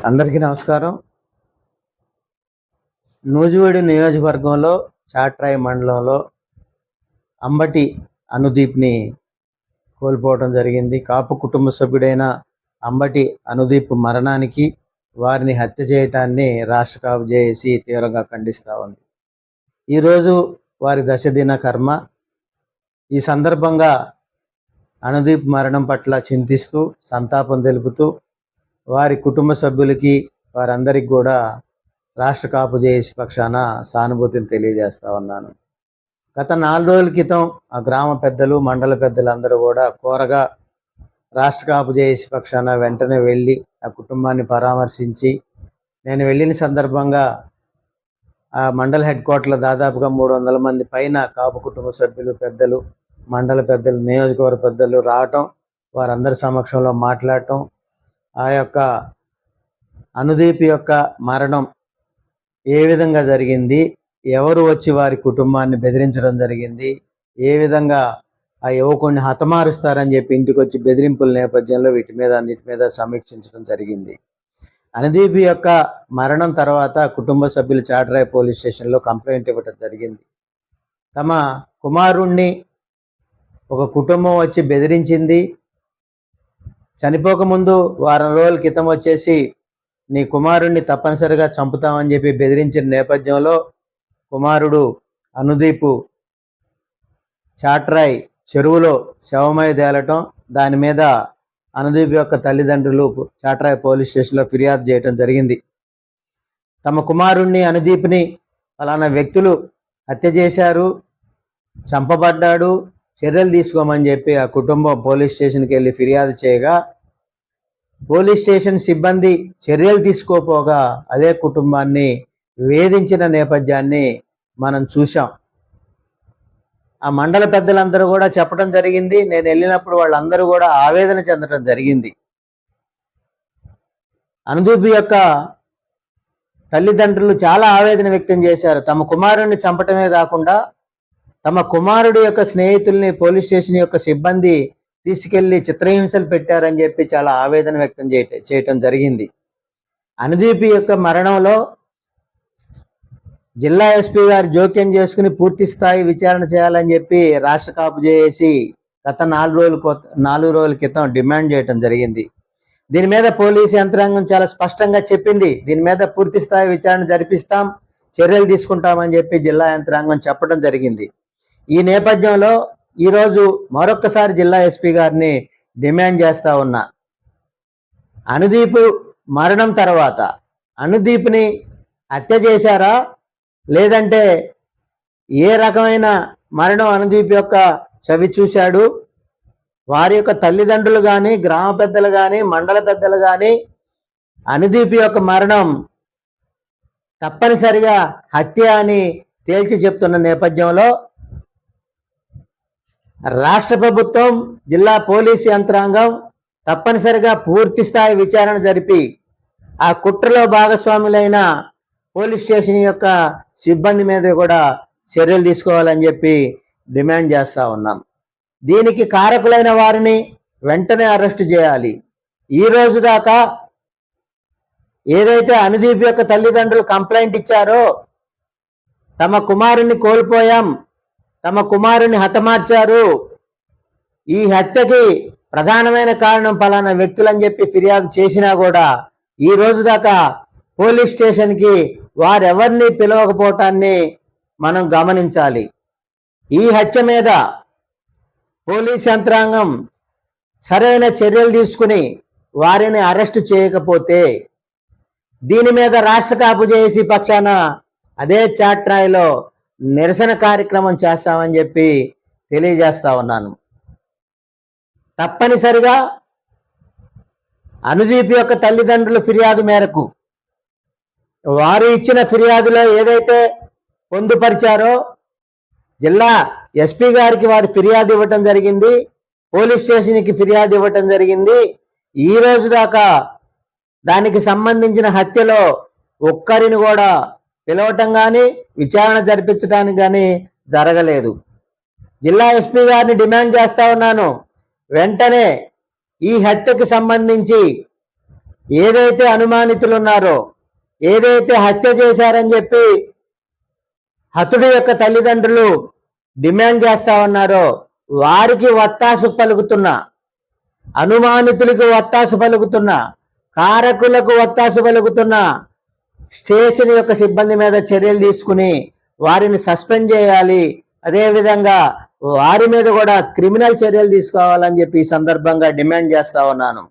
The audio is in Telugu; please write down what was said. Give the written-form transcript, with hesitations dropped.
అందరికీ నమస్కారం. నూజివీడు నియోజకవర్గంలో చాట్రాయి మండలంలో అంబటి అనుదీప్ని కోల్పోవడం జరిగింది. కాపు కుటుంబ సభ్యుడైన అంబటి అనుదీప్ మరణానికి, వారిని హత్య చేయటాన్ని రాష్ట్ర కాపు జేఏసీ తీవ్రంగా ఖండిస్తూ ఉంది. ఈరోజు వారి దశదిన కర్మ. ఈ సందర్భంగా అనుదీప్ మరణం పట్ల చింతిస్తూ, సంతాపం తెలుపుతూ వారి కుటుంబ సభ్యులకి, వారందరికీ కూడా రాష్ట్ర కాపు జేఏసీ పక్షాన సానుభూతిని తెలియజేస్తా ఉన్నాను. గత 4 రోజుల క్రితం ఆ గ్రామ పెద్దలు, మండల పెద్దలు అందరూ కూడా కోరగా రాష్ట్ర కాపు జేఏసీ పక్షాన వెంటనే వెళ్ళి ఆ కుటుంబాన్ని పరామర్శించి, నేను వెళ్ళిన సందర్భంగా ఆ మండల హెడ్ క్వార్టర్లో దాదాపుగా 300 మంది పైన కాపు కుటుంబ సభ్యులు, పెద్దలు, మండల పెద్దలు, నియోజకవర్గ పెద్దలు రావటం, వారందరి సమక్షంలో మాట్లాడటం, ఆ యొక్క అనుదీప్ యొక్క మరణం ఏ విధంగా జరిగింది, ఎవరు వచ్చి వారి కుటుంబాన్ని బెదిరించడం జరిగింది, ఏ విధంగా ఆ యువకుడిని హతమారుస్తారని చెప్పి ఇంటికి వచ్చి బెదిరింపుల నేపథ్యంలో అన్నిటి మీద సమీక్షించడం జరిగింది. అనుదీప్ యొక్క మరణం తర్వాత కుటుంబ సభ్యులు చాట్రాయి పోలీస్ స్టేషన్లో కంప్లైంట్ ఇవ్వడం జరిగింది. తమ కుమారుణ్ణి ఒక కుటుంబం వచ్చి బెదిరించింది. చనిపోకముందు వారం రోజుల క్రితం వచ్చేసి నీ కుమారుణ్ణి తప్పనిసరిగా చంపుతామని చెప్పి బెదిరించిన నేపథ్యంలో కుమారుడు అనుదీప్ చాట్రాయ్ చెరువులో శవమై తేలటం, దాని మీద అనుదీప్ యొక్క తల్లిదండ్రులు చాట్రాయ్ పోలీస్ స్టేషన్లో ఫిర్యాదు చేయడం జరిగింది. తమ కుమారుణ్ణి అనుదీప్ని ఫలానా వ్యక్తులు హత్య చేశారు, చంపబడ్డాడు, చర్యలు తీసుకోమని చెప్పి ఆ కుటుంబం పోలీస్ స్టేషన్కి వెళ్ళి ఫిర్యాదు చేయగా, పోలీస్ స్టేషన్ సిబ్బంది చర్యలు తీసుకోపోగా అదే కుటుంబాన్ని వేధించిన నేపథ్యాన్ని మనం చూసాం. ఆ మండల పెద్దలందరూ కూడా చెప్పడం జరిగింది. నేను వెళ్ళినప్పుడు వాళ్ళందరూ కూడా ఆవేదన చెందడం జరిగింది. అనుదీప్ యొక్క తల్లిదండ్రులు చాలా ఆవేదన వ్యక్తం చేశారు. తమ కుమారుడిని చంపటమే కాకుండా తమ కుమారుడి యొక్క స్నేహితుల్ని పోలీస్ స్టేషన్ యొక్క సిబ్బంది తీసుకెళ్లి చిత్రహింసలు పెట్టారని చెప్పి చాలా ఆవేదన వ్యక్తం చేయటం జరిగింది. అనుదీప్ యొక్క మరణంలో జిల్లా ఎస్పీ గారు జోక్యం చేసుకుని పూర్తి స్థాయి విచారణ చేయాలని చెప్పి రాష్ట్ర కాపు జేఏసీ గత 4 రోజుల క్రితం డిమాండ్ చేయటం జరిగింది. దీని మీద పోలీసు యంత్రాంగం చాలా స్పష్టంగా చెప్పింది. దీని మీద పూర్తి స్థాయి విచారణ జరిపిస్తాం, చర్యలు తీసుకుంటామని చెప్పి జిల్లా యంత్రాంగం చెప్పడం జరిగింది. ఈ నేపథ్యంలో ఈరోజు మరొక్కసారి జిల్లా ఎస్పీ గారిని డిమాండ్ చేస్తా ఉన్నా. అనుదీప్ మరణం తర్వాత అనుదీప్ని హత్య చేశారా, లేదంటే ఏ రకమైన మరణం అనుదీప్ యొక్క చవి చూశాడు, వారి యొక్క తల్లిదండ్రులు కానీ, గ్రామ పెద్దలు కానీ, మండల పెద్దలు కానీ అనుదీప్ యొక్క మరణం తప్పనిసరిగా హత్య అని తేల్చి చెప్తున్న నేపథ్యంలో రాష్ట్ర ప్రభుత్వం, జిల్లా పోలీసు యంత్రాంగం తప్పనిసరిగా పూర్తి స్థాయి విచారణ జరిపి ఆ కుట్రలో భాగస్వాములైన పోలీస్ స్టేషన్ యొక్క సిబ్బంది మీద కూడా చర్యలు తీసుకోవాలని చెప్పి డిమాండ్ చేస్తూ ఉన్నాం. దీనికి కారకులైన వారిని వెంటనే అరెస్టు చేయాలి. ఈ రోజు దాకా ఏదైతే అనుదీప్ యొక్క తల్లిదండ్రులు కంప్లైంట్ ఇచ్చారో, తమ కుమారుణ్ణి కోల్పోయాం, తమ కుమారుని హతమార్చారు, ఈ హత్యకి ప్రధానమైన కారణం ఫలానా వ్యక్తులని చెప్పి ఫిర్యాదు చేసినా కూడా ఈ రోజు దాకా పోలీస్ స్టేషన్కి వారెవరిని పిలవకపోవటాన్ని మనం గమనించాలి. ఈ హత్య మీద పోలీస్ యంత్రాంగం సరైన చర్యలు తీసుకుని వారిని అరెస్టు చేయకపోతే దీని మీద రాష్ట్ర కాపు జేఏసీ పక్షాన అదే చాట్రాయిలో నిరసన కార్యక్రమం చేస్తామని చెప్పి తెలియజేస్తా ఉన్నాను. తప్పనిసరిగా అనుదీప్ యొక్క తల్లిదండ్రుల ఫిర్యాదు మేరకు వారు ఇచ్చిన ఫిర్యాదులో ఏదైతే పొందుపరిచారో జిల్లా ఎస్పీ గారికి వారు ఫిర్యాదు ఇవ్వటం జరిగింది, పోలీస్ స్టేషన్కి ఫిర్యాదు ఇవ్వటం జరిగింది. ఈ రోజు దాకా దానికి సంబంధించిన హత్యలో ఒక్కరిని కూడా పిలవటం కానీ విచారణ జరిపించడానికి కానీ జరగలేదు. జిల్లా ఎస్పీ గారిని డిమాండ్ చేస్తా ఉన్నాను, వెంటనే ఈ హత్యకు సంబంధించి ఏదైతే అనుమానితులు ఉన్నారో, ఏదైతే హత్య చేశారని చెప్పి హతుడి యొక్క తల్లిదండ్రులు డిమాండ్ చేస్తా ఉన్నారో వారికి వత్తాసు పలుకుతున్నా, అనుమానితులకు వత్తాసు పలుకుతున్నా, కారకులకు వత్తాసు పలుకుతున్నా స్టేషన్ యొక్క సిబ్బంది మీద చర్యలు తీసుకుని వారిని సస్పెండ్ చేయాలి. అదేవిధంగా వారి మీద కూడా క్రిమినల్ చర్యలు తీసుకోవాలని చెప్పి ఈ సందర్భంగా డిమాండ్ చేస్తా ఉన్నాను.